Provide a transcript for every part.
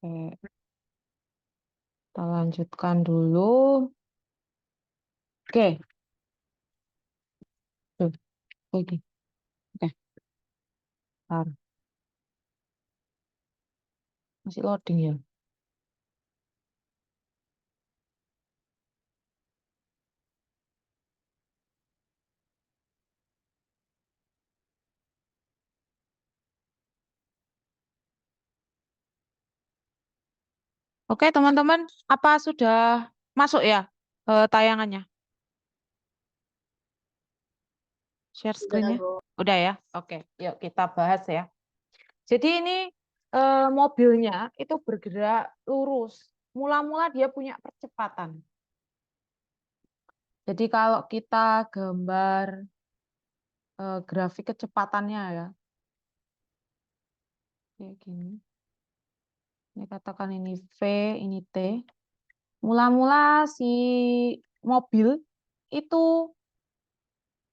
Oke, kita lanjutkan dulu. Oke, tuh, oke, oke, bentar. Masih loading ya. Oke, teman-teman, apa sudah masuk ya tayangannya? Share screen-nya? Udah ya? Oke, yuk kita bahas ya. Jadi ini mobilnya itu bergerak lurus. Mula-mula dia punya percepatan. Jadi kalau kita gambar grafik kecepatannya ya, kayak gini. Ini katakan ini V, ini T. Mula-mula si mobil itu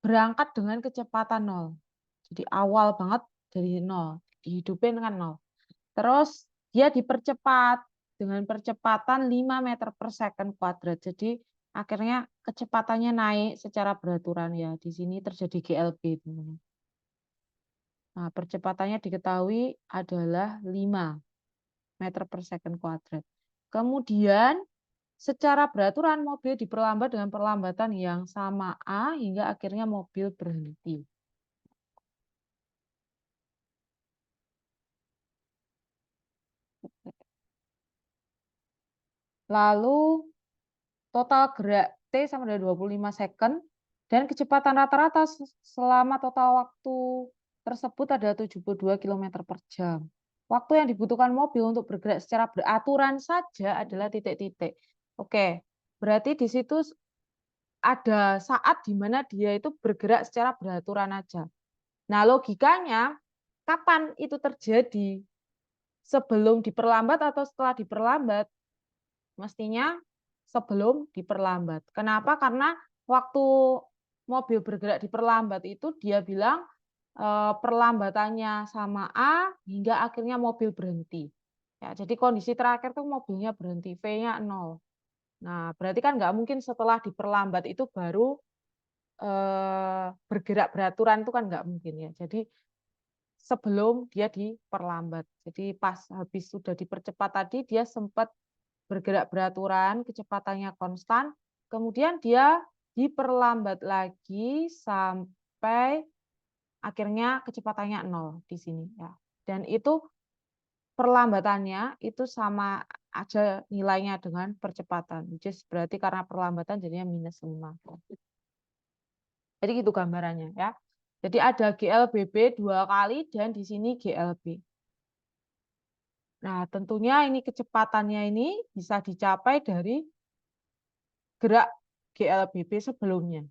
berangkat dengan kecepatan 0. Jadi awal banget dari 0, dihidupin dengan 0. Terus dia dipercepat dengan percepatan 5 meter per second kuadrat. Jadi akhirnya kecepatannya naik secara beraturan ya. Di sini terjadi GLB, teman-teman. Nah, percepatannya diketahui adalah 5 meter per second kuadrat. Kemudian secara beraturan mobil diperlambat dengan perlambatan yang sama A hingga akhirnya mobil berhenti. Lalu total gerak T sama dengan 25 second dan kecepatan rata-rata selama total waktu tersebut adalah 72 km per jam. Waktu yang dibutuhkan mobil untuk bergerak secara beraturan saja adalah titik-titik. Oke, berarti di situ ada saat di mana dia itu bergerak secara beraturan aja. Nah, logikanya kapan itu terjadi? Sebelum diperlambat atau setelah diperlambat? Mestinya sebelum diperlambat. Kenapa? Karena waktu mobil bergerak diperlambat itu dia bilang perlambatannya sama A hingga akhirnya mobil berhenti. Ya, jadi kondisi terakhir tuh mobilnya berhenti, V-nya 0. Nah, berarti kan nggak mungkin setelah diperlambat itu baru bergerak beraturan, itu kan nggak mungkin ya. Jadi sebelum dia diperlambat. Jadi pas habis sudah dipercepat tadi dia sempat bergerak beraturan, kecepatannya konstan, kemudian dia diperlambat lagi sampai akhirnya kecepatannya 0 di sini ya. Dan itu perlambatannya itu sama aja nilainya dengan percepatan. Which is berarti karena perlambatan jadinya minus 5. Jadi itu gambarannya ya. Jadi ada GLBB 2 kali dan di sini GLB. Nah, tentunya ini kecepatannya ini bisa dicapai dari gerak GLBB sebelumnya.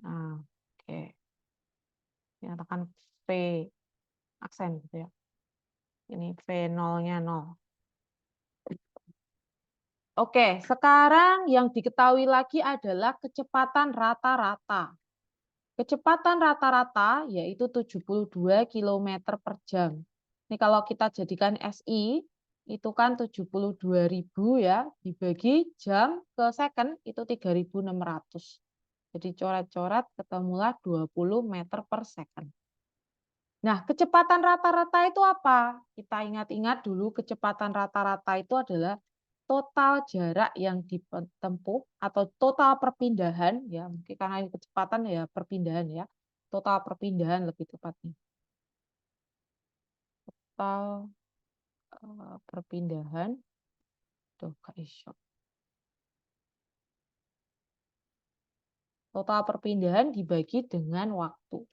Nah, oke. Nyatakan V aksen gitu ya. Ini V0-nya 0. Oke, sekarang yang diketahui lagi adalah kecepatan rata-rata. Kecepatan rata-rata yaitu 72 km per jam. Ini kalau kita jadikan SI, itu kan 72.000 ya, dibagi jam ke second, itu 3.600. Jadi coret-coret ketemulah 20 meter per second. Nah, kecepatan rata-rata itu apa? Kita ingat-ingat dulu kecepatan rata-rata itu adalah total jarak yang ditempuh atau total perpindahan ya, mungkin karena kecepatan ya perpindahan ya. Total perpindahan lebih tepatnya. Total perpindahan. Tuh, total perpindahan dibagi dengan waktu.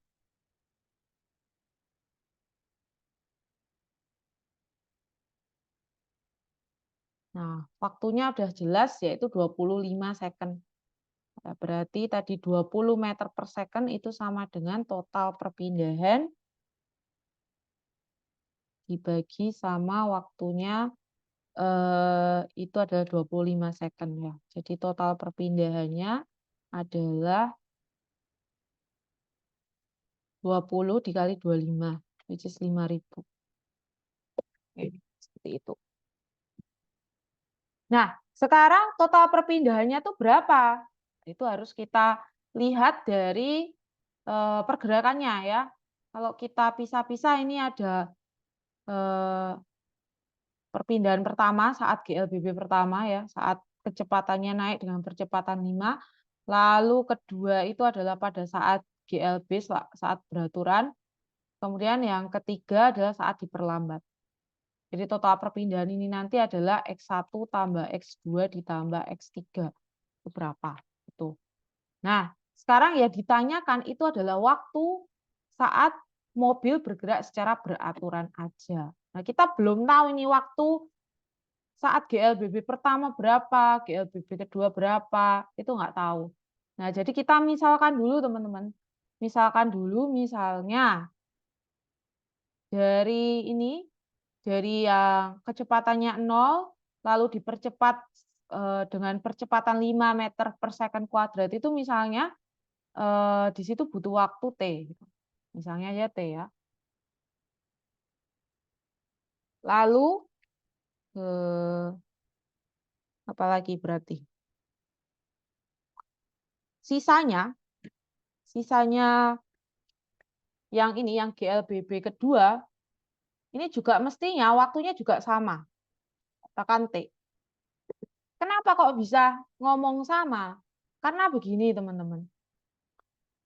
Nah, waktunya udah jelas yaitu 25 second. Berarti tadi 20 meter per second itu sama dengan total perpindahan dibagi sama waktunya itu adalah 25 second ya. Jadi total perpindahannya adalah 20 dikali 25, which is 5.000. Oke, seperti itu. Nah, sekarang total perpindahannya itu berapa? Itu harus kita lihat dari pergerakannya ya. Kalau kita pisah-pisah ini ada perpindahan pertama saat GLBB pertama ya, saat kecepatannya naik dengan percepatan 5. Lalu kedua itu adalah pada saat GLB saat beraturan. Kemudian yang ketiga adalah saat diperlambat. Jadi total perpindahan ini nanti adalah X1 tambah X2 ditambah X3. Itu berapa? Itu. Nah, sekarang ya ditanyakan itu adalah waktu saat mobil bergerak secara beraturan aja. Nah, kita belum tahu ini waktu saat GLBB pertama berapa, GLBB kedua berapa, itu nggak tahu. Nah, jadi kita misalkan dulu teman-teman. Misalkan dulu misalnya dari ini, dari yang kecepatannya 0, lalu dipercepat dengan percepatan 5 meter per second kuadrat, itu misalnya di situ butuh waktu T. Misalnya ya T ya. Lalu apa lagi berarti? Sisanya yang ini, yang GLBB kedua, ini juga mestinya waktunya juga sama. Katakan T. Kenapa kok bisa ngomong sama? Karena begini teman-teman.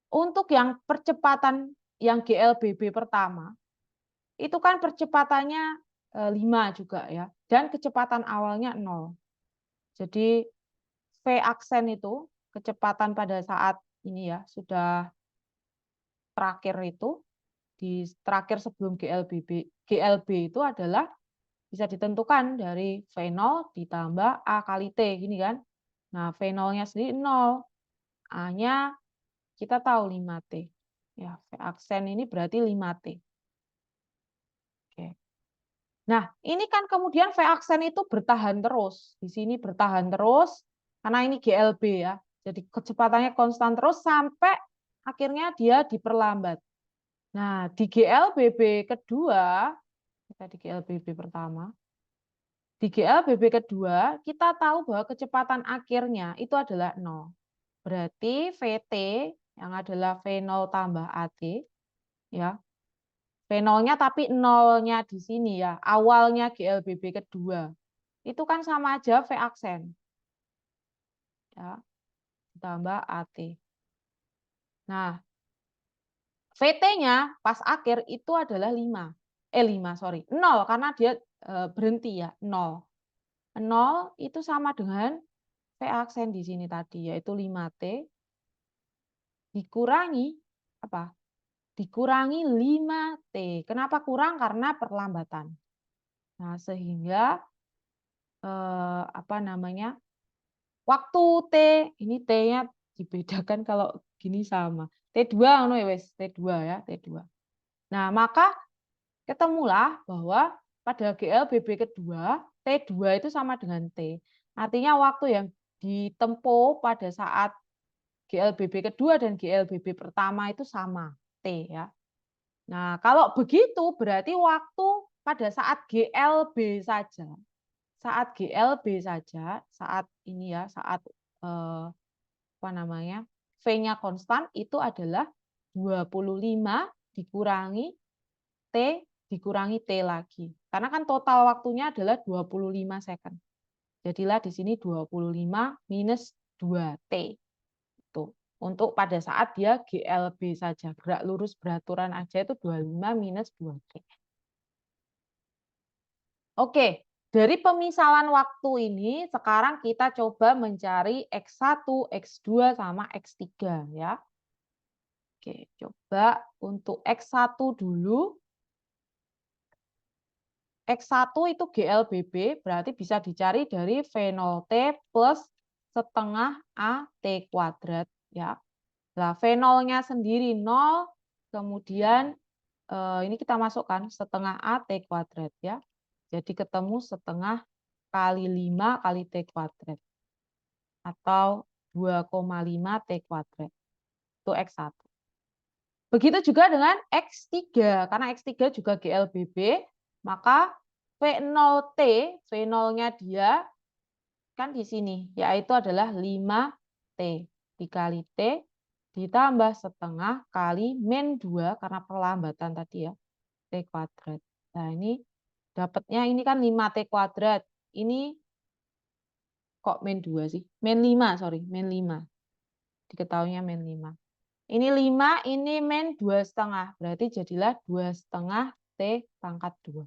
Untuk yang percepatan yang GLBB pertama, itu kan percepatannya 5 juga ya. Dan kecepatan awalnya 0. Jadi V aksen itu, kecepatan pada saat ini ya, sudah terakhir itu, di terakhir sebelum GLB itu adalah bisa ditentukan dari V0 ditambah A kali T, gini kan. Nah, V0-nya sendiri 0, A-nya kita tahu 5T. Ya, V aksen ini berarti 5T. Oke. Nah, ini kan kemudian V aksen itu bertahan terus. Di sini bertahan terus, karena ini GLB ya. Jadi kecepatannya konstan terus sampai akhirnya dia diperlambat. Nah, di GLBB kedua, kita di GLBB pertama, di GLBB kedua, kita tahu bahwa kecepatan akhirnya itu adalah 0. Berarti VT yang adalah V0 tambah AT, ya. V0-nya tapi 0-nya di sini ya, awalnya GLBB kedua. Itu kan sama aja V aksen. Ya, tambah AT. Nah, VT-nya pas akhir itu adalah 5. 5, sorry. 0 karena dia berhenti ya, 0. 0 itu sama dengan V aksen di sini tadi, yaitu 5T dikurangi apa? Dikurangi 5T. Kenapa kurang? Karena perlambatan. Nah, sehingga apa namanya? Waktu T, ini T-nya dibedakan kalau gini sama. T2 ngono ya wes, T2 ya, T2. Nah, maka ketemulah bahwa pada GLBB kedua, T2 itu sama dengan T. Artinya waktu yang ditempuh pada saat GLBB kedua dan GLBB pertama itu sama, T ya. Nah, kalau begitu berarti waktu pada saat GLB saja. Saat GLB saja, saat ini ya, saat apa namanya? V-nya konstan itu adalah 25 dikurangi T dikurangi T lagi. Karena kan total waktunya adalah 25 second. Jadilah di sini 25 minus 2T. Itu. Untuk pada saat dia GLB saja, gerak lurus beraturan aja itu 25 minus 2T. Oke, dari pemisalan waktu ini sekarang kita coba mencari X1, X2 sama X3 ya. Oke, coba untuk X1 dulu. X1 itu GLBB, berarti bisa dicari dari V0T plus setengah AT kuadrat. Ya. Nah, V0-nya sendiri 0, kemudian ini kita masukkan setengah AT kuadrat. Ya. Jadi ketemu setengah kali 5 kali T kuadrat. Atau 2,5 T kuadrat. Itu X1. Begitu juga dengan X3, karena X3 juga GLBB, maka V0T, V0-nya dia kan di sini, yaitu adalah 5T. Dikali T ditambah setengah kali min 2, karena perlambatan tadi ya, T kuadrat. Nah, ini dapatnya ini kan 5T kuadrat. Ini kok min 2 sih? Min 5, sorry. Min 5. Diketahuinya min 5. Ini 5, ini min 2,5. Berarti jadilah 2,5 T pangkat 2.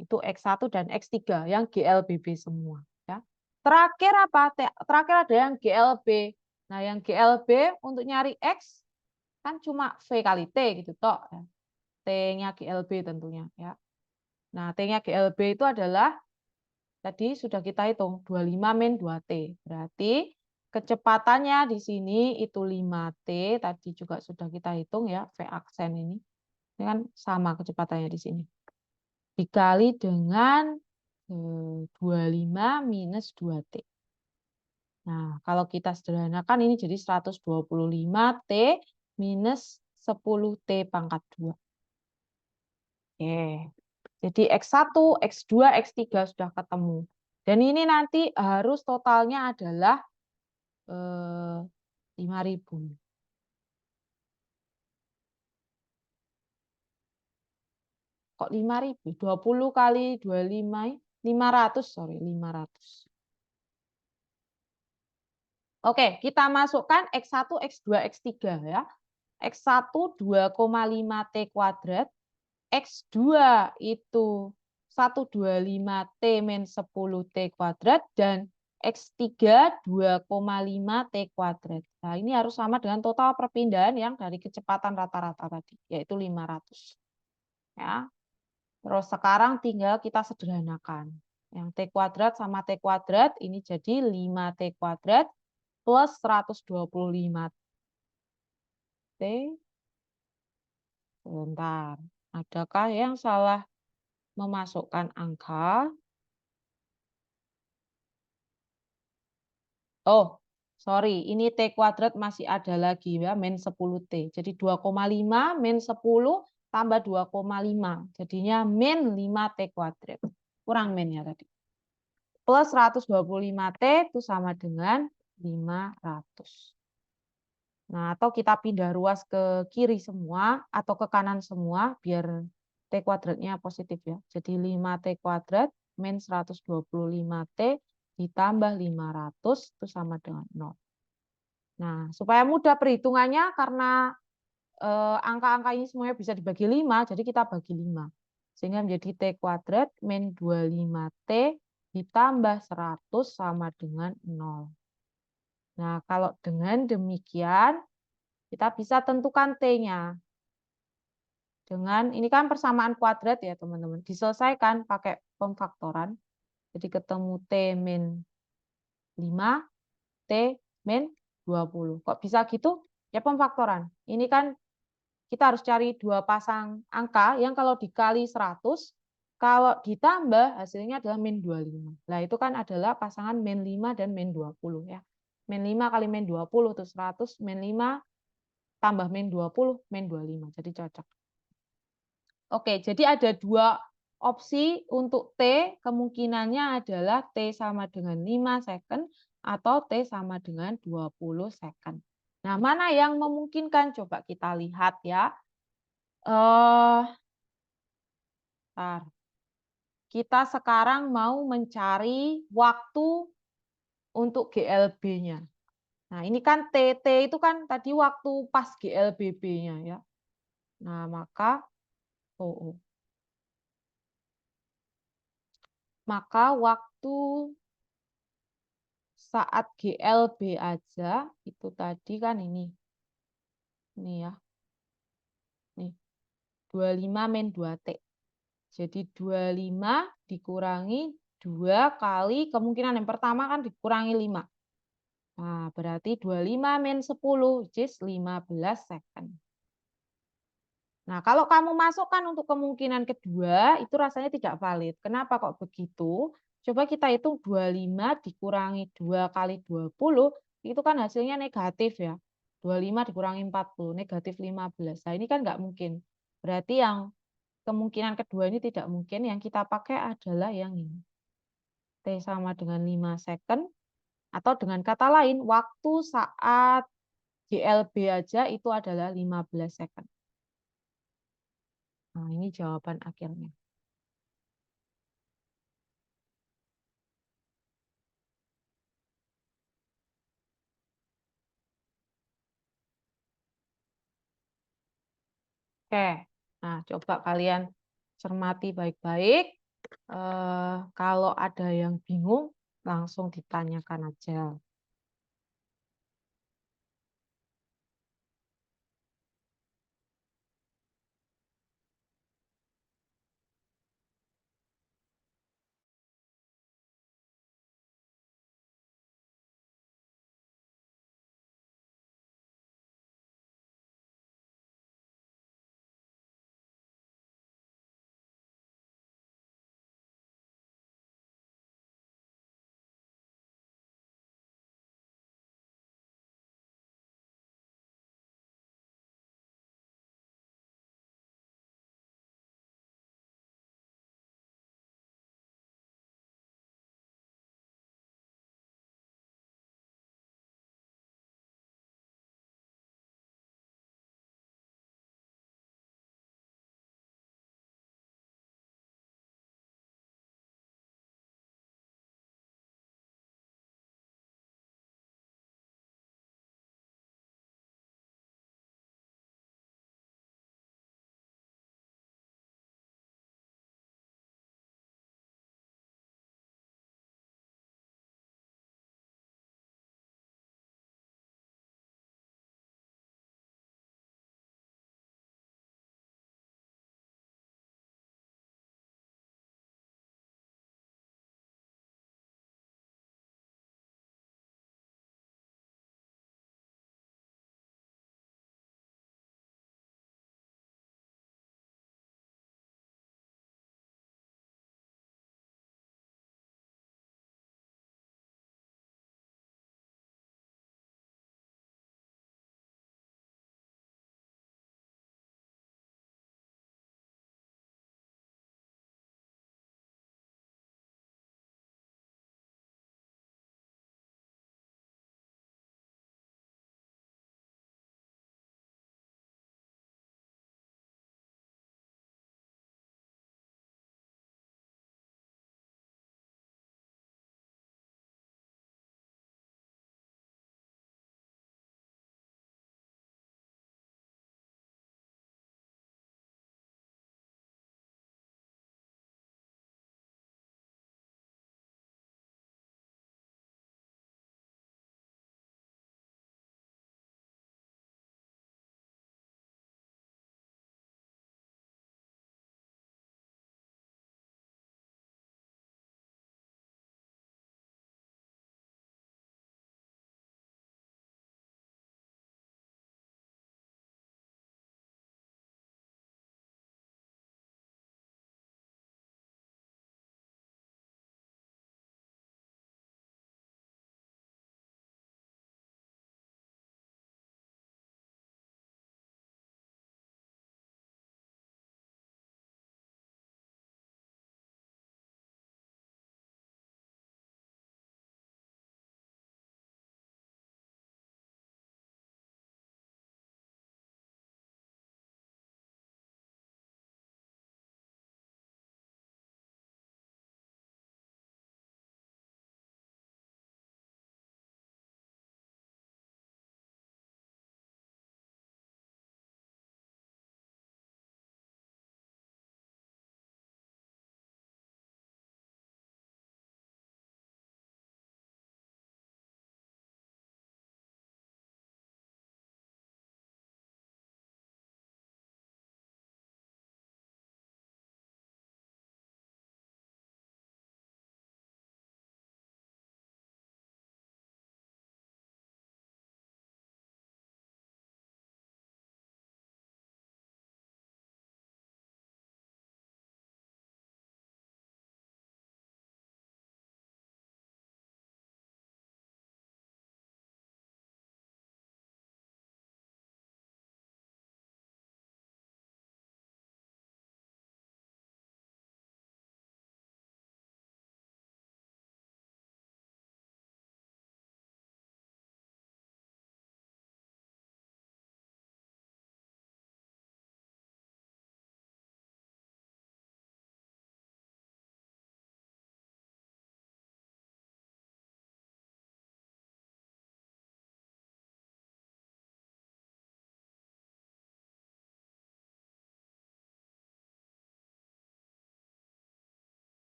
Itu X1 dan X3 yang GLBB semua. Ya. Terakhir apa? Terakhir ada yang GLB. Nah, yang GLB untuk nyari X kan cuma V kali T gitu toh. T-nya GLB tentunya. Ya. Nah, T-nya GLB itu adalah tadi sudah kita hitung 25 min 2T. Berarti kecepatannya di sini itu 5T. Tadi juga sudah kita hitung ya, V aksen ini. Ini kan sama kecepatannya di sini. Dikali dengan 25 minus 2T. Nah, kalau kita sederhanakan ini jadi 125T minus 10T pangkat 2. Oke. Jadi X1, X2, X3 sudah ketemu. Dan ini nanti harus totalnya adalah 5.000. Kok 5.000? 20 kali 25, 500, sorry, 500. Oke, kita masukkan X1, X2, X3 ya. X1 2,5T kuadrat, X2 itu 125T min 10T kuadrat, dan X3 2,5T kuadrat. Nah, ini harus sama dengan total perpindahan yang dari kecepatan rata-rata tadi, yaitu 500. Ya. Terus sekarang tinggal kita sederhanakan. Yang T kuadrat sama T kuadrat, ini jadi 5T kuadrat plus 125T. Sebentar. Adakah yang salah memasukkan angka? Oh, sorry. Ini T kuadrat masih ada lagi ya, min 10T. Jadi 2,5 min 10 tambah 2,5. Jadinya min 5T kuadrat. Kurang min ya tadi. Plus 125T itu sama dengan 500. Nah, atau kita pindah ruas ke kiri semua atau ke kanan semua biar T kuadratnya positif ya. Jadi 5T kuadrat min 125T ditambah 500 itu sama dengan 0. Nah, supaya mudah perhitungannya karena angka-angka ini semuanya bisa dibagi 5, jadi kita bagi 5. Sehingga menjadi T kuadrat min 25T ditambah 100 sama dengan 0. Nah, kalau dengan demikian, kita bisa tentukan T-nya. Dengan, ini kan persamaan kuadrat ya teman-teman. Diselesaikan pakai pemfaktoran. Jadi ketemu T min 5, T min 20. Kok bisa gitu? Ya pemfaktoran. Ini kan kita harus cari dua pasang angka yang kalau dikali 100, kalau ditambah hasilnya adalah min 25. Nah, itu kan adalah pasangan min 5 dan min 20 ya. Min 5 kali min 20 itu 100, min 5 tambah min 20, min 25. Jadi cocok. Oke, jadi ada dua opsi untuk T, kemungkinannya adalah T sama dengan 5 second atau T sama dengan 20 second. Nah, mana yang memungkinkan? Coba kita lihat ya. Kita sekarang mau mencari waktu untuk GLB-nya. Nah, ini kan TT itu kan tadi waktu pas GLBB-nya ya. Nah, maka waktu saat GLB aja itu tadi kan ini. Ini ya. Nih. 25 min 2T. Jadi 25 dikurangi 2 kali kemungkinan yang pertama kan dikurangi 5. Nah, berarti 25 min 10, which is 15 second. Nah, kalau kamu masukkan untuk kemungkinan kedua, itu rasanya tidak valid. Kenapa kok begitu? Coba kita hitung 25 dikurangi 2 kali 20, itu kan hasilnya negatif ya. 25 dikurangi 40, negatif 15. Nah, ini kan nggak mungkin. Berarti yang kemungkinan kedua ini tidak mungkin. Yang kita pakai adalah yang ini. T sama dengan 5 second. Atau dengan kata lain, waktu saat GLB aja itu adalah 15 second. Nah, ini jawaban akhirnya. Oke, nah coba kalian cermati baik-baik. Kalau ada yang bingung, langsung ditanyakan aja.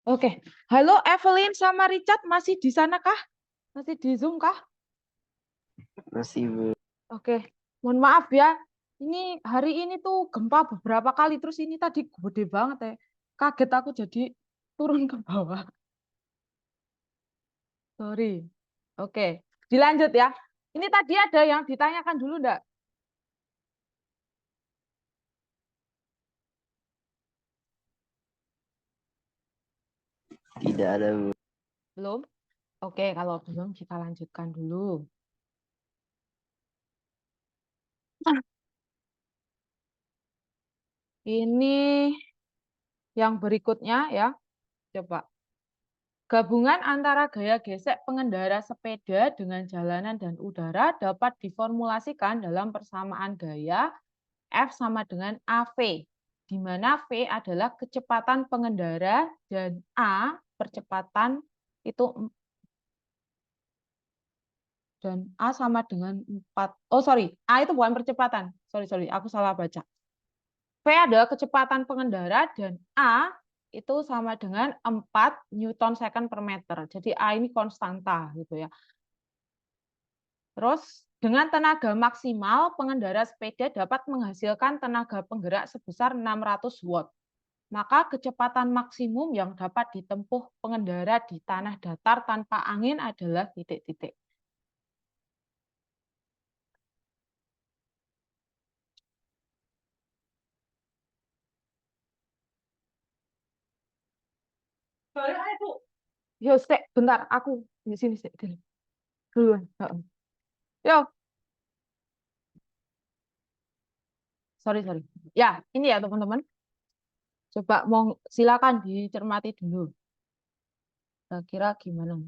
Oke. Halo Evelyn sama Richard, masih di sana kah? Masih di Zoom kah? Masih, Bu. Oke. Mohon maaf ya. Ini hari ini tuh gempa beberapa kali, terus ini tadi gede banget ya. Kaget aku jadi turun ke bawah. Sorry. Oke. Dilanjut ya. Ini tadi ada yang ditanyakan dulu enggak? Tidak ada, Bu. Belum? Oke, kalau belum kita lanjutkan dulu. Ini yang berikutnya ya. Coba. Gabungan antara gaya gesek pengendara sepeda dengan jalanan dan udara dapat diformulasikan dalam persamaan gaya F sama dengan AV, di mana V adalah kecepatan pengendara dan A percepatan itu dan A sama dengan 4. Oh, sorry. A itu bukan percepatan. Sorry, aku salah baca. V adalah kecepatan pengendara dan A itu sama dengan 4 Newton second per meter. Jadi A ini konstanta gitu ya. Terus dengan tenaga maksimal pengendara sepeda dapat menghasilkan tenaga penggerak sebesar 600 watt. Maka kecepatan maksimum yang dapat ditempuh pengendara di tanah datar tanpa angin adalah titik-titik. Yo, stek, bentar, aku di sini stek duluan. Yo, sorry. Ya, ini ya teman-teman. Coba mau silakan dicermati dulu. Kira-kira gimana?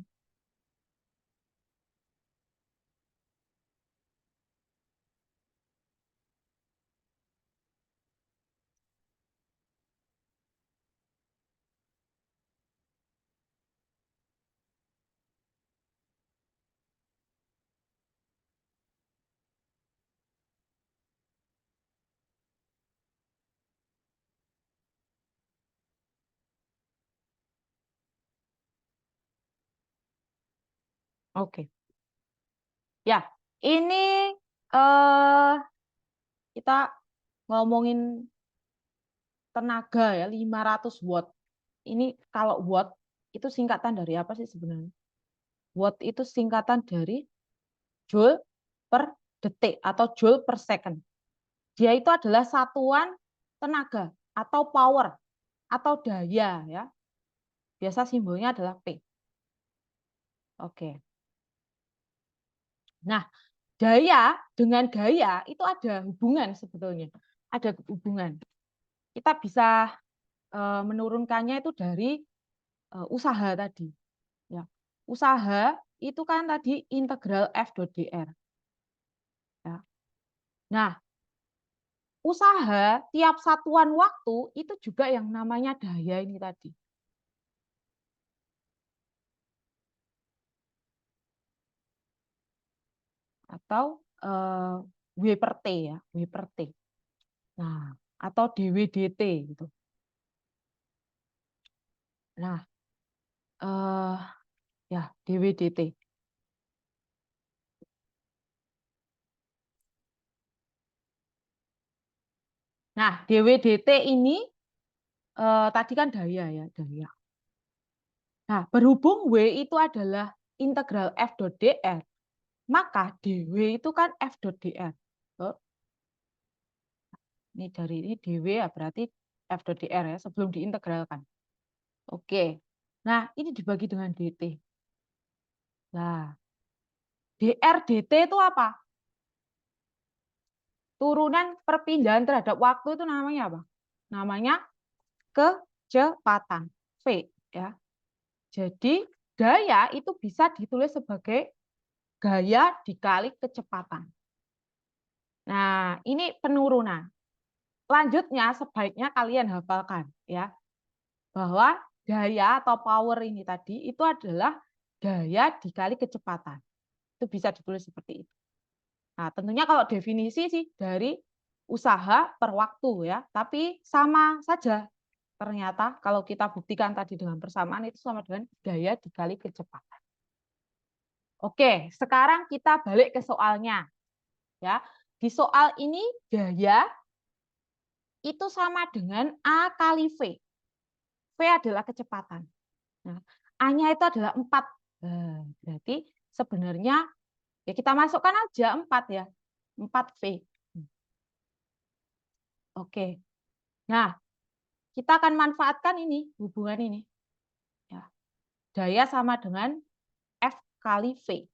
Oke. Ya, ini eh kita ngomongin tenaga ya 500 watt. Ini kalau watt itu singkatan dari apa sih sebenarnya? Watt itu singkatan dari joule per detik atau joule per second. Dia itu adalah satuan tenaga atau power atau daya ya. Biasa simbolnya adalah P. Oke. Nah, daya dengan gaya itu ada hubungan sebetulnya. Ada hubungan. Kita bisa menurunkannya itu dari usaha tadi. Ya. Usaha itu kan tadi integral F dot dr. Ya. Nah, usaha tiap satuan waktu itu juga yang namanya daya ini tadi. Atau W per T ya, W per T. Nah, atau dWdt gitu. Nah, ya dWdt. Nah, dWdt ini tadi kan daya ya, daya. Nah, berhubung W itu adalah integral F dot dr, maka dW itu kan F dot dr. Oh, ini dari ini dW ya berarti F dot dr ya sebelum diintegralkan. Oke. Nah, ini dibagi dengan dt. Nah, dr dt itu apa? Turunan perpindahan terhadap waktu itu namanya apa? Namanya kecepatan V ya. Jadi gaya itu bisa ditulis sebagai gaya dikali kecepatan. Nah, ini penurunan. Lanjutnya sebaiknya kalian hafalkan ya bahwa daya atau power ini tadi itu adalah daya dikali kecepatan. Itu bisa ditulis seperti itu. Nah, tentunya kalau definisi sih dari usaha per waktu ya, tapi sama saja. Ternyata kalau kita buktikan tadi dengan persamaan itu sama dengan gaya dikali kecepatan. Oke, sekarang kita balik ke soalnya. Ya, di soal ini gaya itu sama dengan A kali V. V adalah kecepatan. Nah, A-nya itu adalah 4. Berarti sebenarnya ya kita masukkan aja 4 ya. 4V. Oke. Nah, kita akan manfaatkan ini, hubungan ini. Ya. Daya sama dengan F kali V.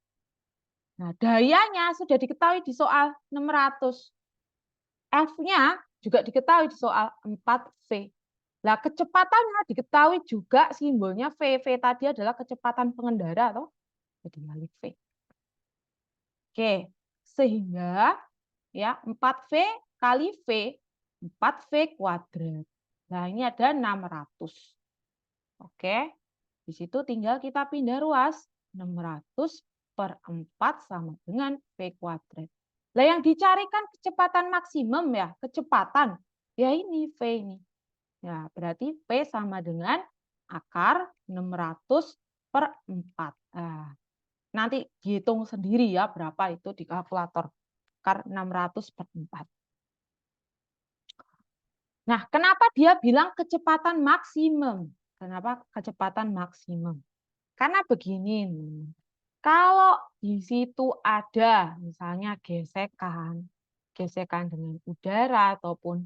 Nah, dayanya sudah diketahui di soal 600. F-nya juga diketahui di soal 4V. Nah, kecepatannya diketahui juga simbolnya V. V tadi adalah kecepatan pengendara, toh. Jadi kali V. Oke, sehingga ya 4V kali V, 4V kuadrat. Nah, ini ada 600. Oke, di situ tinggal kita pindah ruas. 600 per 4 sama dengan V kuadrat. Nah, yang dicarikan kecepatan maksimum ya, kecepatan. Ya ini V ini. Ya, berarti V sama dengan akar 600 per 4. Nah, nanti dihitung sendiri ya berapa itu di kalkulator. Akar 600 per 4. Nah, kenapa dia bilang kecepatan maksimum? Kenapa kecepatan maksimum? Karena begini, kalau di situ ada misalnya gesekan, gesekan dengan udara ataupun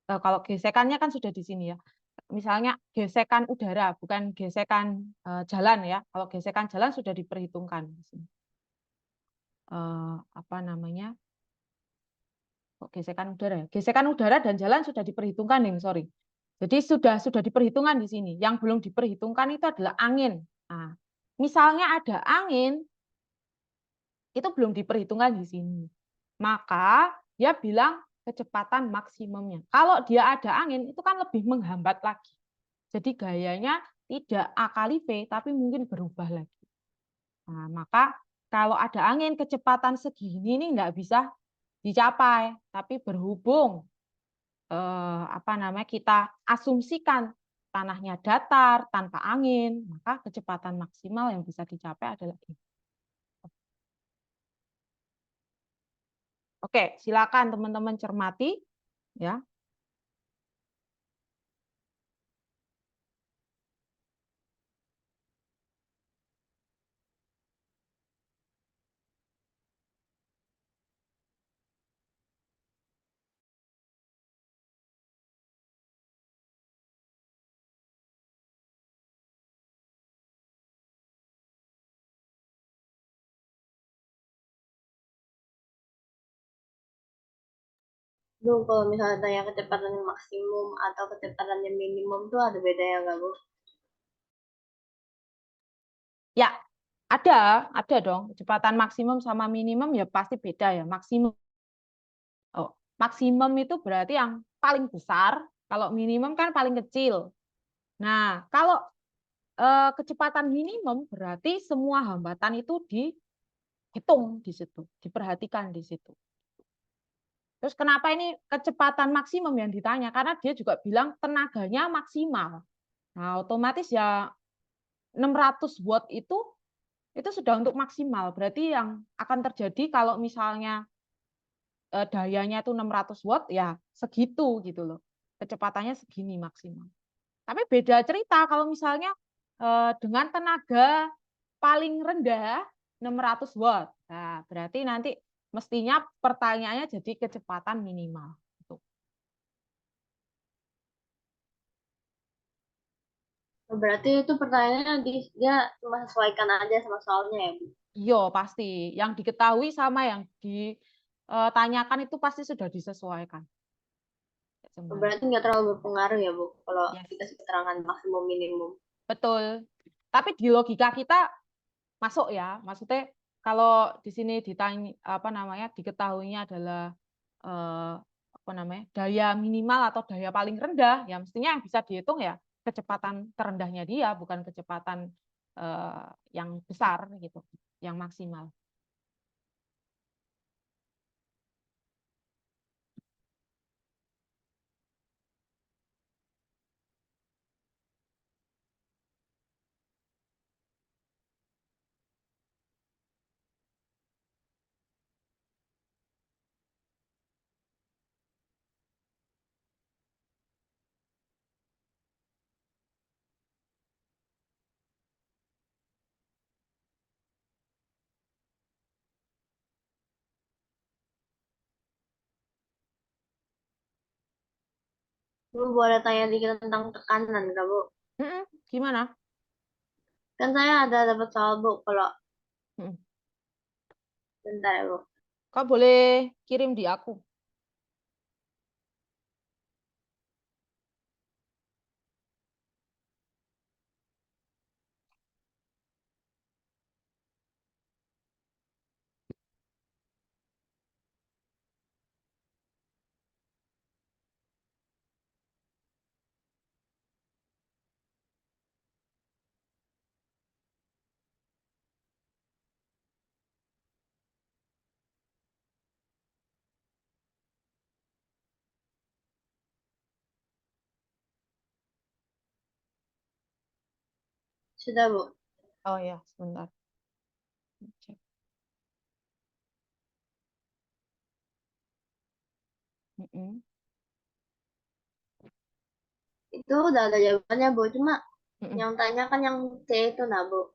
kalau gesekannya kan sudah di sini ya. Misalnya gesekan udara, bukan gesekan jalan ya. Kalau gesekan jalan sudah diperhitungkan di sini. Apa namanya? Gesekan udara ya. Gesekan udara dan jalan sudah diperhitungkan nih, sorry. Jadi sudah diperhitungkan di sini. Yang belum diperhitungkan itu adalah angin. Nah, misalnya ada angin, itu belum diperhitungkan di sini. Maka dia bilang kecepatan maksimumnya. Kalau dia ada angin, itu kan lebih menghambat lagi. Jadi gayanya tidak A kali V, tapi mungkin berubah lagi. Nah, maka kalau ada angin, kecepatan segini ini nggak bisa dicapai. Tapi berhubung kita asumsikan tanahnya datar tanpa angin, maka kecepatan maksimal yang bisa dicapai adalah ini. Oke, silakan teman-teman cermati ya. Duh, kalau misalnya tanya kecepatan yang maksimum atau kecepatan yang minimum tuh ada bedanya nggak, Bu? Ya, ada dong. Kecepatan maksimum sama minimum ya pasti beda ya. Maksimum itu berarti yang paling besar, kalau minimum kan paling kecil. Nah, kalau kecepatan minimum berarti semua hambatan itu dihitung di situ, diperhatikan di situ. Terus kenapa ini kecepatan maksimum yang ditanya? Karena dia juga bilang tenaganya maksimal. Nah, otomatis ya 600 watt itu sudah untuk maksimal. Berarti yang akan terjadi kalau misalnya dayanya itu 600 watt ya segitu gitu loh. Kecepatannya segini maksimal. Tapi beda cerita kalau misalnya dengan tenaga paling rendah 600 watt. Nah, berarti nanti mestinya pertanyaannya jadi kecepatan minimal. Berarti itu pertanyaannya dia cuma sesuaikan aja sama soalnya ya, Bu? Iya, pasti. Yang diketahui sama yang ditanyakan itu pasti sudah disesuaikan. Berarti nggak terlalu berpengaruh ya, Bu, kalau Yes, dikasih keterangan maksimum minimum. betul. Tapi di logika kita masuk ya. Maksudnya kalau di sini ditanya diketahuinya adalah eh, daya minimal atau daya paling rendah, ya mestinya yang bisa dihitung ya kecepatan terendahnya dia, bukan kecepatan yang besar gitu, yang maksimal. Bu boleh tanya dikit tentang tekanan, nggak, Bu? Gimana? Kan saya ada dapat soal, Bu. Kalau Mm-mm. bentar ya, Bu. Kau boleh kirim di aku. Sudah, Bu. Oh ya, sebentar. Cek. Mm-mm. Itu udah ada jawabannya, Bu. Cuma Mm-mm. yang tanya kan yang C itu, nah, Bu.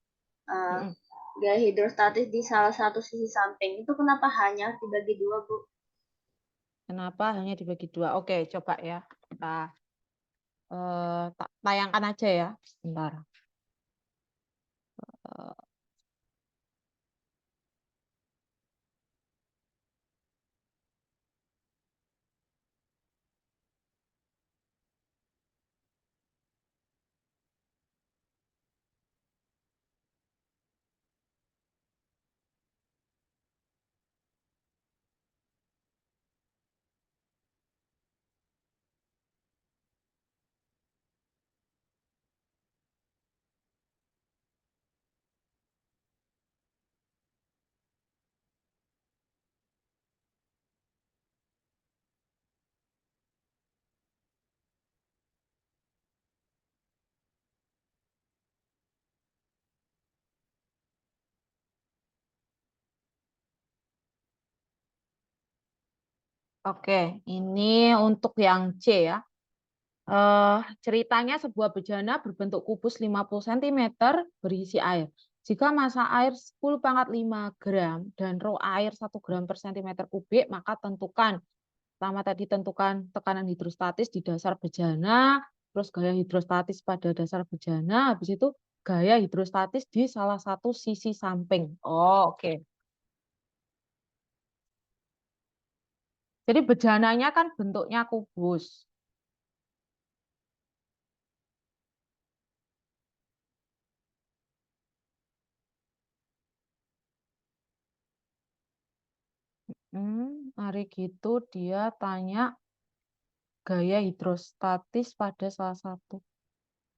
Eh, Mm-mm. gaya hidrostatis di salah satu sisi samping. Itu kenapa hanya dibagi dua, Bu? Kenapa hanya dibagi dua? Oke, coba ya. Kita tayangkan aja ya. Sebentar. Eh, Oke, ini untuk yang C ya. Ceritanya sebuah bejana berbentuk kubus 50 cm berisi air. Jika massa air 10⁻5 gram dan rho air 1 gram per cm kubik, maka tentukan. Pertama tadi tentukan tekanan hidrostatis di dasar bejana, terus gaya hidrostatis pada dasar bejana, habis itu gaya hidrostatis di salah satu sisi samping. Oh, oke. Jadi bejananya kan bentuknya kubus. Hari gitu dia tanya gaya hidrostatis pada salah satu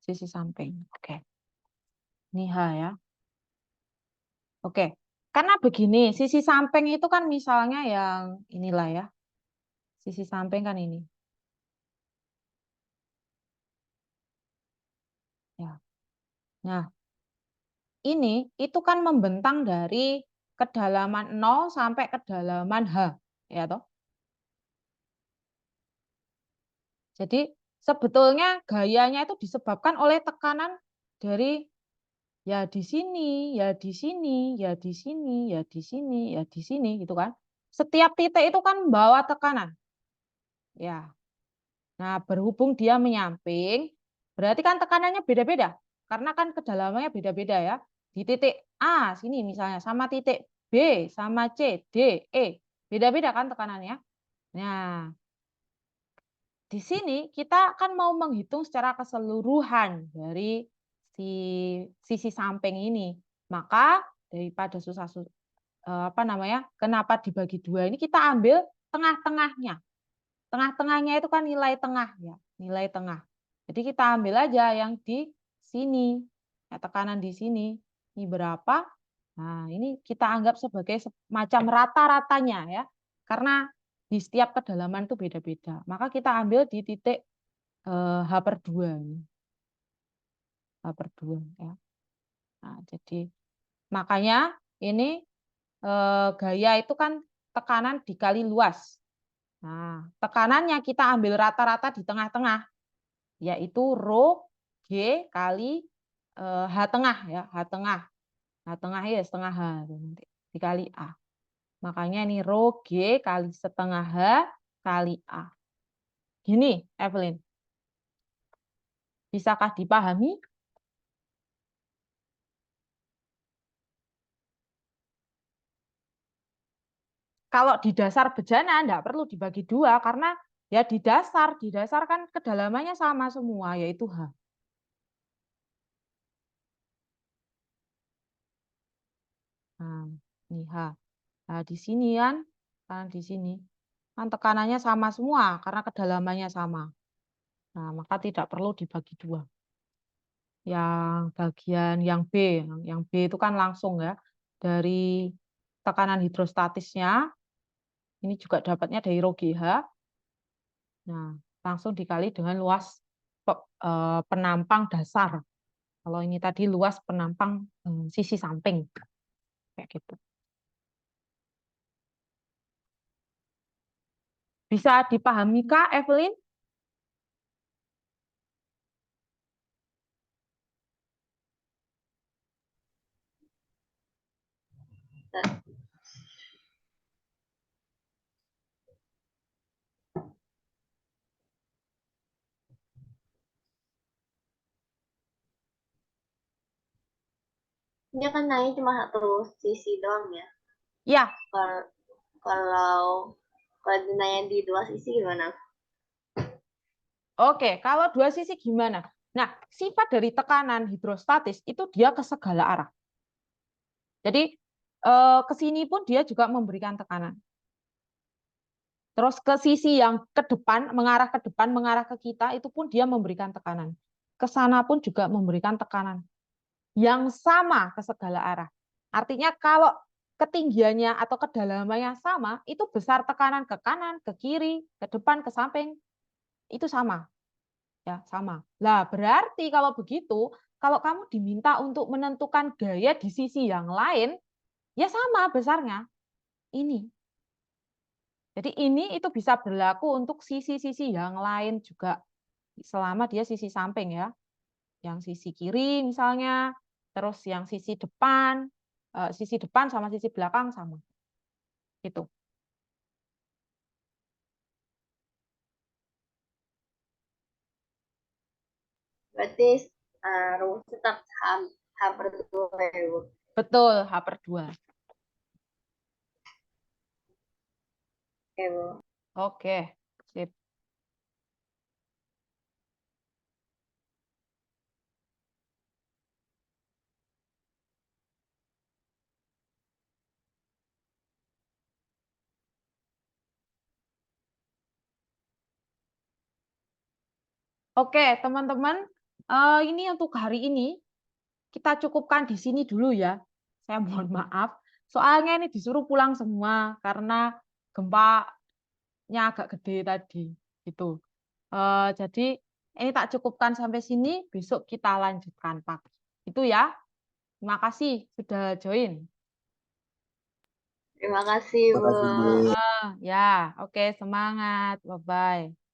sisi samping. Oke, ini H ya. Oke, karena begini, sisi samping itu kan misalnya yang inilah ya. Sisi samping kan ini. Ya. Nah, ini itu kan membentang dari kedalaman 0 sampai kedalaman H. Ya toh? Jadi sebetulnya gayanya itu disebabkan oleh tekanan dari ya di sini, ya di sini, ya di sini, ya di sini, ya di sini gitu kan. Setiap titik itu kan membawa tekanan. Ya. Nah, berhubung dia menyamping, berarti kan tekanannya beda-beda. Karena kan kedalamannya beda-beda ya. Di titik A sini misalnya sama titik B sama C, D, E. Beda-beda kan tekanannya. Nah, di sini kita kan mau menghitung secara keseluruhan dari sisi samping ini. Maka daripada apa namanya? Kenapa dibagi dua ini kita ambil tengah-tengahnya. Tengah-tengahnya itu kan nilai tengah ya, nilai tengah. Jadi kita ambil aja yang di sini. Ya, tekanan di sini. Ini berapa? Nah, ini kita anggap sebagai semacam rata-ratanya ya. Karena di setiap kedalaman itu beda-beda. Maka kita ambil di titik H/2. H/2 ya. Nah, jadi makanya ini gaya itu kan tekanan dikali luas. Nah, tekanannya kita ambil rata-rata di tengah-tengah, yaitu rho G kali H tengah ya, H tengah. H tengah ya setengah H nanti dikali A. Makanya ini rho G kali setengah H kali A. Gini, Evelyn. Bisakah dipahami? Kalau di dasar bejana enggak perlu dibagi dua karena ya di dasar kan kedalamannya sama semua yaitu H. Nah, ini H. Nah, di sini kan di sini kan tekanannya sama semua karena kedalamannya sama. Nah, maka tidak perlu dibagi dua. Yang bagian yang B itu kan langsung ya dari tekanan hidrostatisnya. Ini juga dapatnya dari rho GH. Nah, langsung dikali dengan luas penampang dasar. Kalau ini tadi luas penampang sisi samping. Kayak gitu. Bisa dipahami Kak, Evelyn? Dia kan naik cuma satu sisi doang ya. Ya, Kalau dinanya di dua sisi gimana? oke. Kalau dua sisi gimana? Nah, sifat dari tekanan hidrostatis itu dia ke segala arah. Jadi, ke sini pun dia juga memberikan tekanan. Terus ke sisi yang ke depan, mengarah ke kita, itu pun dia memberikan tekanan. Ke sana pun juga memberikan tekanan. Yang sama ke segala arah. Artinya kalau ketinggiannya atau kedalamannya sama, itu besar tekanan ke kanan, ke kiri, ke depan, ke samping, itu sama. Ya, sama. Lah, berarti kalau begitu, kalau kamu diminta untuk menentukan gaya di sisi yang lain, ya sama besarnya. Ini. Jadi ini itu bisa berlaku untuk sisi-sisi yang lain juga selama dia sisi samping ya. Yang sisi kiri misalnya, terus yang sisi depan sama sisi belakang sama. Itu. Berarti rumus tetap H per 2 ya, Bu? Betul, H/2. Oke, Bu. Oke, sip. Oke, teman-teman, ini untuk hari ini kita cukupkan di sini dulu ya. Saya mohon maaf, soalnya ini disuruh pulang semua karena gempanya agak gede tadi. Gitu. Jadi ini tak cukupkan sampai sini, besok kita lanjutkan pagi. Itu ya. Terima kasih sudah join. Terima kasih, Bu. Makasih, Bu. Ya, oke, semangat. Bye-bye.